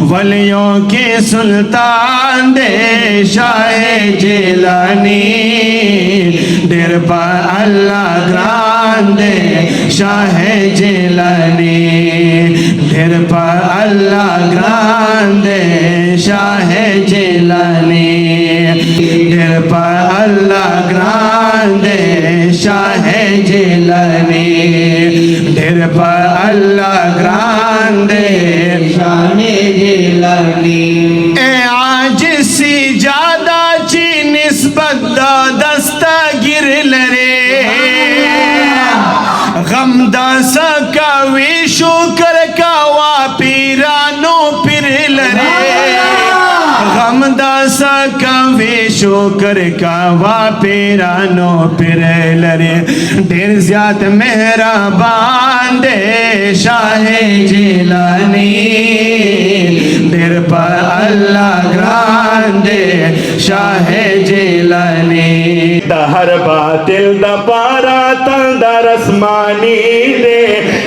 वलियों के सुल्तान दे शाह जिलानी, दिल पर अल्लाह ग्रान दे शाह जिलानी, दिल पर अल्लाह ग्रान दे शाह जिलानी, दिल पर अल्लाह ग्रान दे शाह जिलानी, दिल पर अल्लाह ग्रान दे शाह जिलानी। ए आज सी ज्यादा ची निस्बत दस्तगिर लरे, गम दस कवी शुक्र का वा पीरानो पिर लरे, गम दस कवी शुक्र का वा पीरानो पिर लरे, ढेर ज्याद मेहरबान दे शाह जिलानी, दिल पर अल्लाह ग्रान दे शाह जिलानी, दहर बातिल दपारा तंदर आसमानी दे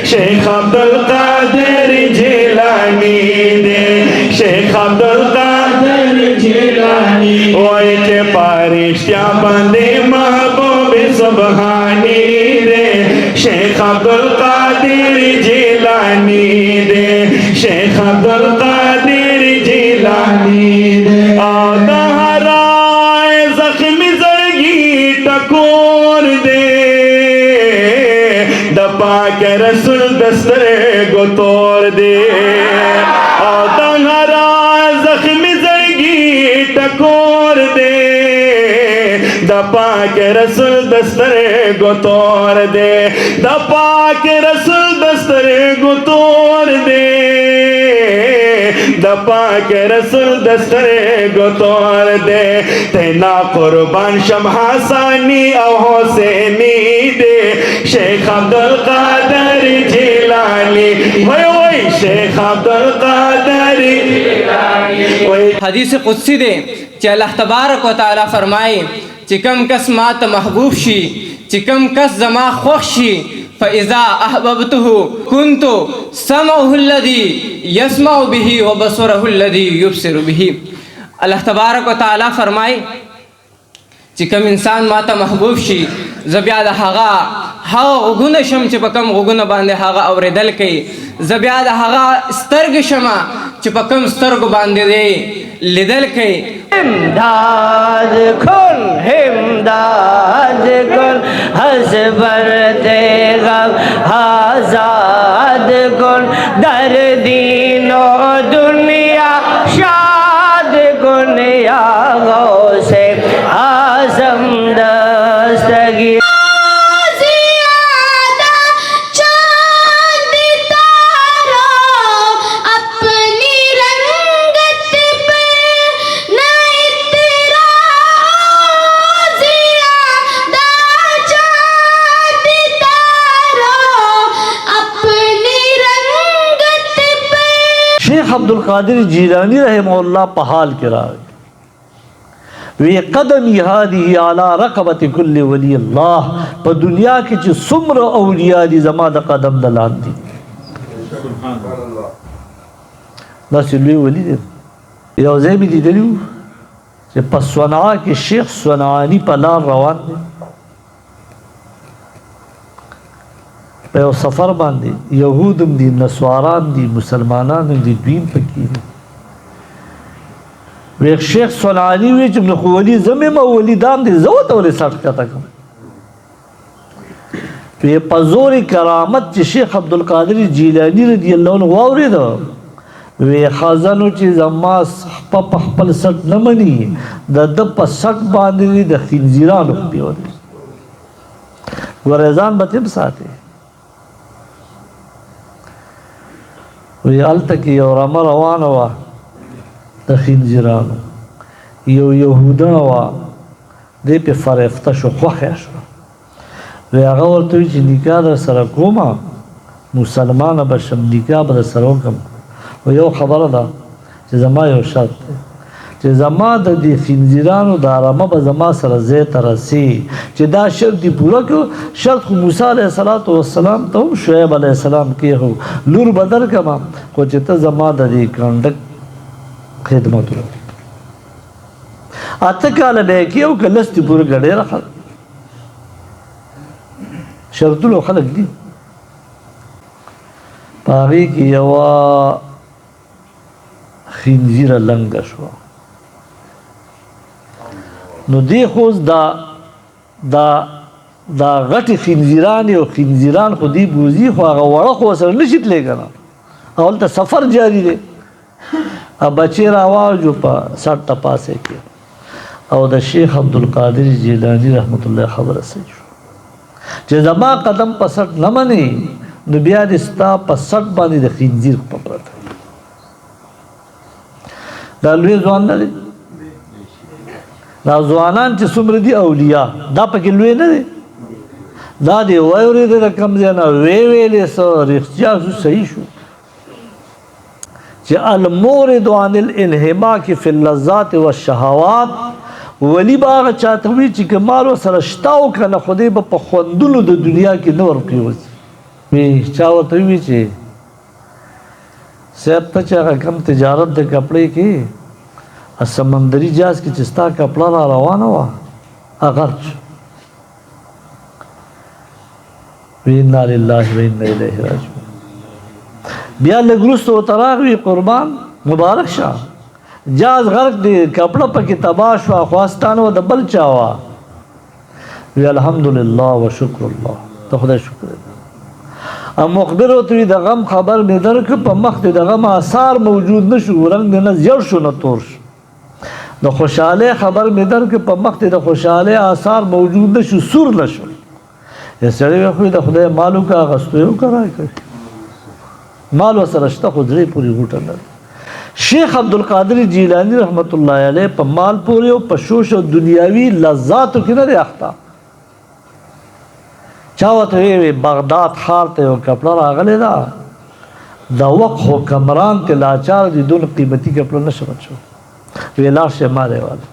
शेख अब्दुल कादिर जिलानी, दे शेख अब्दुल कादिर जिलानी, ओए चे पारिश्या बंदे महबूब सुबहानी दे शेख अब्दुल कादिर जिलानी, दे शेख अब्दुल कादिर जिलानी, दहराए जख्मी जरगी टकोर दे, दपा के रसूल दस्तरे को तोड़ दे, दहराए जख्मी जरगी टकोर दे, दपा के रसूल दस्तरे को तोड़ दे, दपा के रसूल दस्तरे को तोड़ दे, दपा के रसूल दस्तरे को तोड़ दे, तेना कुर्बान शमहासानी और हुसैनी दे शेख अब्दुल कादिर जिलानी, वही शेख अब्दुल कादिर जिलानी। हदीस कुदसी दे कि अल्लाह तबारक व तआला फरमाए चिकम कस मात महबूब शी, चिकम कस जमा खुश शी, फ़इज़ा अहबब्तुहु कुन्तु समअहु अल्लज़ी यस्मअु बिही व बसरहु अल्लज़ी युबसिरु बिही। अल्लाह तबारक व तआला फरमाए चिकम इंसान माता महबूब शी, ज़बियाद हागा गुगुन शम चिपकम गुगुन बांधे हागा औरेदल के, ज़बियाद हागा स्तर्ग शमा चिपकम स्तर्ग बांधे दे लिदल के। हिमदाद कुल हसबर गम आजाद कुल दर दीनो दुनिया शाद कुल या गौसे आज़म दस्तगीर। शेख अब्दुल कादिर जीलानी रहमहुल्लाह पहाल किरा वे कदम हादी आला रकबत कुल्ल वली अल्लाह पर दुनिया के जो सुमर औलिया दी जमा द कदम दलान दी नसिलुई वली दे योजे भी दी दिलू जे पसवना के शेख सनानी पलार रवान दे पे सफर बांधे यहूदम दी नस्वारान दी मुसलमानान दी दीन पकी वे शेख सनानी वे जब नखवली जमे मवली दाम दी जवत और सट का तक वे पजोर करामत च शेख अब्दुल कादिर जीलानी रजी अल्लाह अन्हु वावरे दो वे खजानो च जमा पपल सट न मनी द सट बांधे द खिंजीरान पे और गुरेजान बतिम साथे वे अलतकी और अमर रवान वा द खिंजीरान यो यहूदा वा दे पे फरेफ्ता शो ख्वाह शो वे आगा ورته چې نکاح در سره کومه مسلمانه بشم نکاح به سره وکم و یو خبره ده چې زما یو شرط دی چې زما د دې خنزیرانو د آرامه به زما سره ځای ته رسي چې دا شرط دی پوره کړو شرط خو موسی علیه السلام ته هم شعیب علیه السلام کې هو لور به درکړم خو چې ته زما د دې کنډک خدمتونه اته کاله به کې او کلستې پورې ګډې راخل شرطونه خلک دي پاغي کې یو خنزیره لنګه شو نو دی خوز دا غټي خنزیران او خنزیران خو دی بوزي خو هغه وړه خو سره نشي تللی کنه اول ته سفر جاری دی ا بچی راواجو په سټ تپاسه کې او د شیخ عبدالقادر جیلانی رحمت الله خبره سي چې زما قدم په سټ نه مني نو بیا د ستا په سټ باندې د خنزیر په پرته دا لوی ځوان نه دي دا ځوانان چې څومره دي اولیاء دا پکې لوی نه دي دا دی وایوري د کم ځای نه ویلې سو رښتیا صحیح شو چې المورد عن الانهماك في اللذات والشهوات ولی باغ چاته وی چې کمال سره شتاو کنه خدای په خوندونو د دنیا کې نور پیوځي وی چاوته وی چې سب ته چې کم تجارت د کپڑے کې سمندري جهاز کې چې ستا کپڑا را روانه و اگر وینا لله و انا الیه راجعون بیا لګروستو تراغوی قربان مبارک شه جاز غرق دی کپڑا پکې تباہ شو خواستانو د بل چاوا وی الحمدلله وشکر الله ته خدای شکر ام مخبر او ته د غم خبر مې درک په مخ د غم آثار موجود نشو رنگ نه زیړ شو نه تور شو د خوشاله خبر مې درک په مخ د خوشاله آثار موجود نشو سور نشو یا سړی خو د خدای مالو کا غستو کرای کوي مال سره شته خو درې پوری غوټه نه شیخ عبدالقادر جیلانی رحمت الله علیه په مال پوری او په شوش او دنیاوی لذاتو کې نه اختا چاوته وی بغداد خار ته یو کپڑا راغلی دا د وقت حکمران ته لاچار دي دون قیمتي کپڑا نشه بچو ویلا شه ماره والا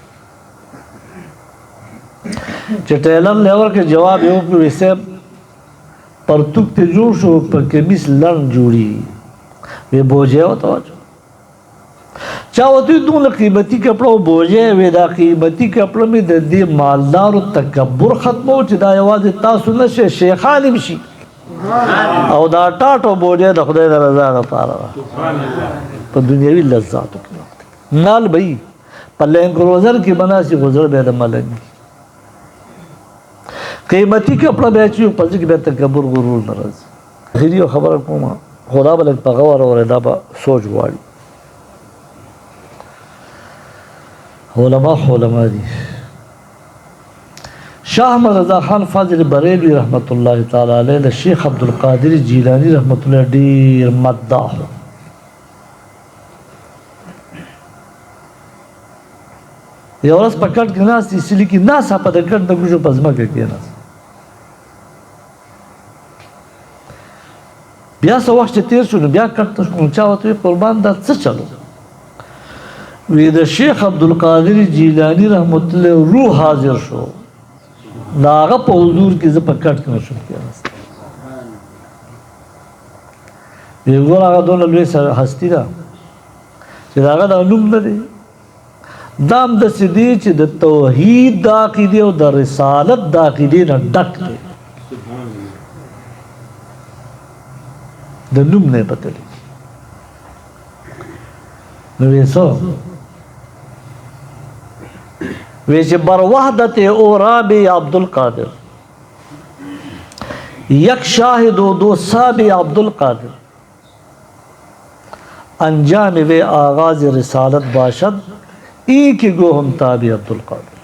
چې ټیلر لیور کې جواب یو په وسه پرتوک ته جوړ شو په کمیس لړ جوړي وی بوجه وته چاوته دون قیمتي کپڑا بوجه وی دا قیمتي کپڑا می د دې مالدار تکبر ختمو چې دا یوازې تاسو نشه شیخان شي او دا ټاټو بوجه د خدای د رضا لپاره په دنیوي لذاتو کې نال بھئی په لینک روزر کې بناسي گزر به د ملنګ قیمتي کپڑا به چې په ځکه به تکبر غرور ناراض اخیری خبره کوم خدا بل په غور اور دا به سوچ غواړي علماء دي شاه احمد رضا خان فاضل بریلوی رحمت الله تعالی علیه د شیخ عبدالقادر جیلانی رحمت الله ډیر مداح یو ورځ په کټ کې ناس دي چې ناس په د کټ د ګوشو په ځمکه کې ناس بیا څه وخت تیر شو نو بیا کټ ته چا وته قربان دا څه چلو وی د شیخ عبدالقادر جیلانی رحمت الله روح حاضر شو داغه په حضور کې ز په کټ کې نشو کېناست یو هغه دونه لوی سره هستی دا چې داغه د علوم نه دی دام د سدي چې د توحید د عقیده او د رسالت د عقیده نه ډک دی د نوم نه پته دی نو ویسو ویچه بر وحدت اوراب عبدالقادر یک شاہد و دو صاب عبدالقادر انجام و آغاز رسالت باشد ایک گو ہم تابع عبدالقادر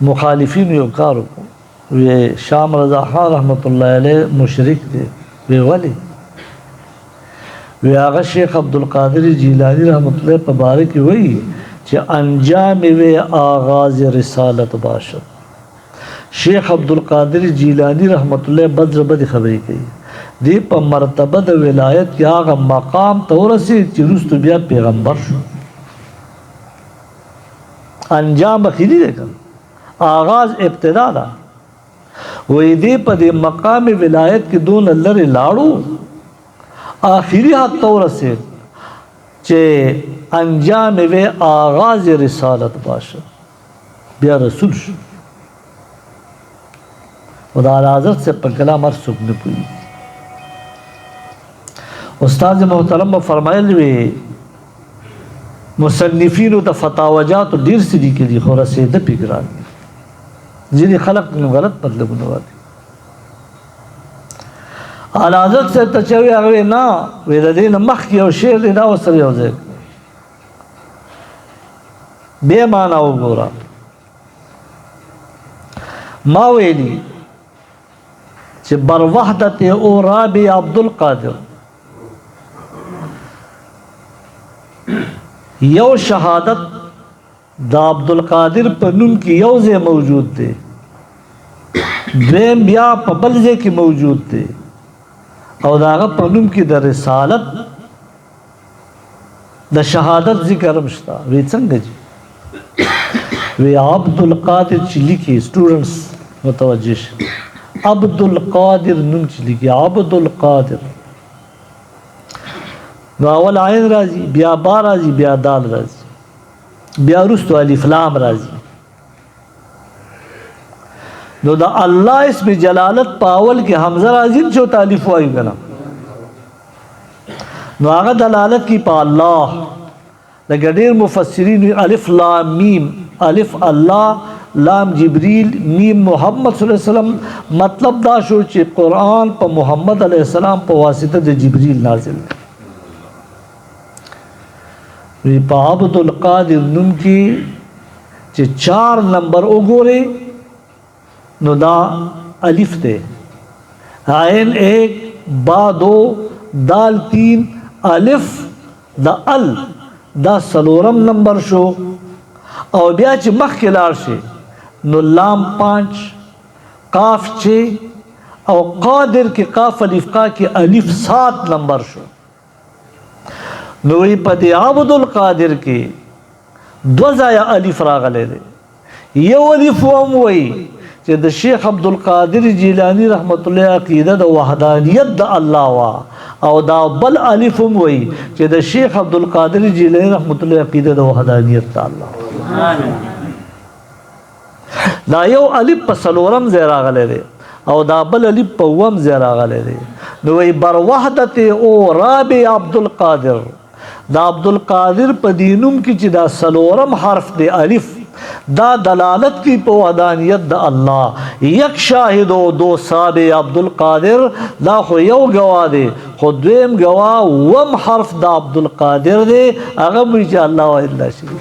مخالفین یو کارو وی شام رضا خان رحمت اللہ علیہ مشرک دے وی ولی وی آغا شیخ عبدالقادر جیلانی رحمت اللہ پبارک وی چه انجام وی آغاز رسالت باشد شیخ عبدالقادر جیلانی رحمت اللہ بدر بدی خبری کئی دی پا مرتبه د ولایت کی آغا مقام تورسی چی رستو بیا پیغمبر شو انجام بخیلی دیکن آغاز ابتدا دا وی دی پا دی مقام ولایت کی دون اللہ لاړو آخری حد تو رسید چې انجام وی آغاز رسالت باشه بیا رسول شو و دا اعلی حضرت سے پر کلام هر څوک نه پوهیږي. استاد محترم فرمایلی وی مصنفینو د فتاوجات ډیر څه لیکلي خو رسېده پې ګران دي. ځینې خلک نو غلط مطلبونه وايي. اعلی حضرت صاحب ته چې وی هغه نه وی د دې نه مخکې یو شعر دی دا ورسره یو ځای بې معنا وګوره. ما ویلي چې بر وحدت او رابع عبدالقادر یو شهادت دا عبدالقادر په نوم کې یو ځای موجود دی، دویم بیا په بل ځای کې موجود دی او د هغه په نوم کې د رسالت د شهادت ذکر هم شته. وی څنګه جي وی عبدالقادر چې لیکي سټوډنټس متوجه شي عبدالقادر نوم چې لیکي عبدالقادر نو اول عین راځي بیا با راځي بیا دال راځي بیا وروسته الف لام راځي. نو د الله اسم جلالت په اول کې حمزه راځي چې الف وایي کنه نو هغه دلالت کی په الله. لکه ډېر مفسرین الف لام میم الف الله لام جبریل میم محمد صلی الله علیه وسلم مطلب دا شو چې قرآن په محمد علیه السلام په واسطه د جبریل نازل دی. په عبدالقادر نوم کې چې 4 نمبر وګورئ نو دا الف دی، عین 1 با 2 دال 3 الف دا ال دا 4 نمبر شو. او بیا چې مخکې لاړ شي نو لام 5 قاف 6 او قادر کې قاف الف قا کې الف 7 نمبر شو. نو په دې عبدالقادر کې 2 ځایه الف راغلی دی. یو الف هم وایي چې د شیخ عبدالقادر جیلانی رحمت الله عقیده د وحدانیت د الله وا او دا بل الف هم وایي چې د شیخ عبدالقادر جیلانی رحمت الله عقیده د وحدانیت د الله. دا یو الف په 4 ځای راغلی دی او دا بل الف په 1 ځای راغلی دی. نو وی بر وحدت او رابع عبدالقادر دا عبدالقادر په دینوم کې چې دا 4 حرف دی الف دا دلالت کی په وحدانیت د الله. یک شاهد او 2 صاحب عبدالقادر دا خو یو گواه دی خو دویم گواه وم حرف د عبدالقادر دی هغه وی چې الله واحد لا شریک.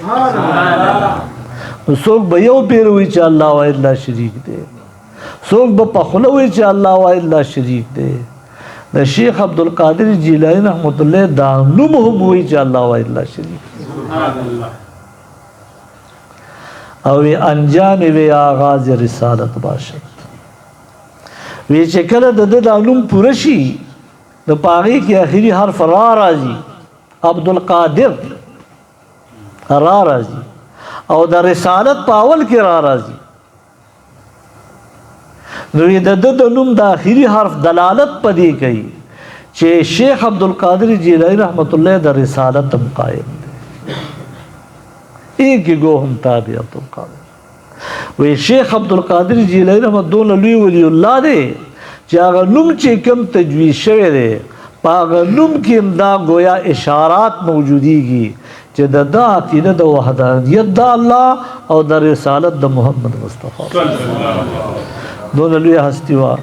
څوک به یو پیر وی چې الله واحد لا شریک دی، څوک به په خوله وی چې الله واحد لا شریک دی. د شیخ عبدالقادر جیلانی رحمت الله دا نوم هم وی چې الله واحد لا شریک دی. او انجام وی آغاز رسالت باشد. وی چې کله د نوم پوره شي د پاغي کې اخري حرف را راځي عبدالقادر را راځي او د رسالت په اول کې را راځي. نو د نوم د اخري حرف دلالت پدې کوي چې شیخ عبدالقادر جیلانی رحمت الله د رسالت هم قائم دی. ایک گو هم تابع عبدالقادر وی شیخ عبدالقادر جیلانی رحمت دون لوی ولی اللہ دے چې هغه نوم چې کم تجویز شوی دی په هغه نوم کې هم دا گویا اشارات موجودیږي چې دا عقیده د وحدانیت د الله او د رسالت د محمد مصطفی دون لوی هستی وا